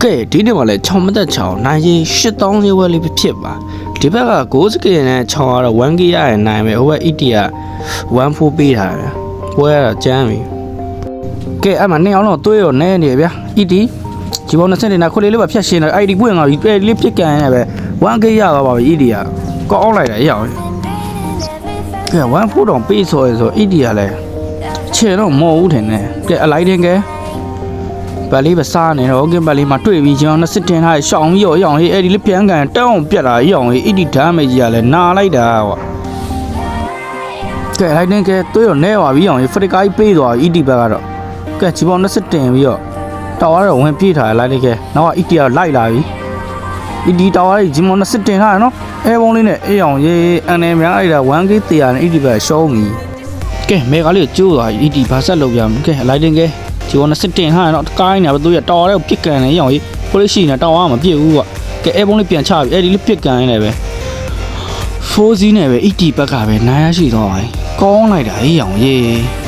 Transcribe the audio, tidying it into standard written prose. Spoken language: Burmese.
ကဲဒီနေ့မှလည်း6မသက်6နိုင်ရင်8000ရေဝက်လေးဖြစ်ပါဒီဘက်က60ကနဲ့6ကတော့ 1k ရရင်နိုင်မယ်ဟိုဘက် ET က14ပေးထားတယ်ပွဲရတော့ကျန်းပြီကဲအဲ့မှာ2အောင်တော့တွေးရောနဲနေဗျာ ET ဒီဘော20နေနာခွလေးလေးပါဖြတ်ရှင်းတယ် ID ပွင့်သွားပြီအဲ့လေးဖြစ်ကန်နေပဲ 1k ရသွားပါပြီ ET ကကောက်လိုက်တယ်အရောက်ကဲ14တောင်ပေးဆိုဆို ET ကလည်းခြေတော့မော်ဦးထင်တယ်ကဲအလိုက်တင်ကဲဘာလေးပဲစားနေတော့ကဲဘာလေးမှာတွေ့ပြီးကျွန်တော်20တင်ထားရှောင်းပြီးရောဟေးအဲ့ဒီလေးပြန်ကန်တောင်းပြက်လာရောဟေး ET ဓာတ်မေကြီးကလည်းနာလိုက်တာကွာကဲလိုက်တင်ကဲတွေးရောနဲပါပြီရောဟေးဖရစ်ကာကြီးပေးသွား ET ဘက်ကတော့ကဲချီပေါင်း20တင်ပြီးတော့တောက်ရတော့ဝင်ပြေးထားလိုက်လေကဲနောက်က ET ကလိုက်လာပြီ ET တောက်ရကြီးချီပေါင်း20တင်ထားရနော်အဲဘုံလေးနဲ့အေးအောင်ရေးအန်နေများလိုက်တာ 1k တရားနဲ့ ET ဘက်ရှုံးပြီကဲမေကလေးကျိုးသွား ET ဘာဆက်လုပ်ပြမလဲကဲလိုက်တင်ကဲဒီဘော20တင်ထားရတော့ကိုင်းနေတော့သူရတောက်ရတော့ပြစ်ကန်နေရောကြီးပိုလေးရှိနေတောက်ရမှာပြစ်ဦးကွာကဲအဲဘုံလေးပြန်ချပြီအဲ့ဒီလေးပြစ်ကန်နေပဲ 4Z နဲ့ပဲ ET ဘက်ကပဲနိုင်ရရှိသွားပါပြီကောင်းလိုက်တာအေးအောင်ရေး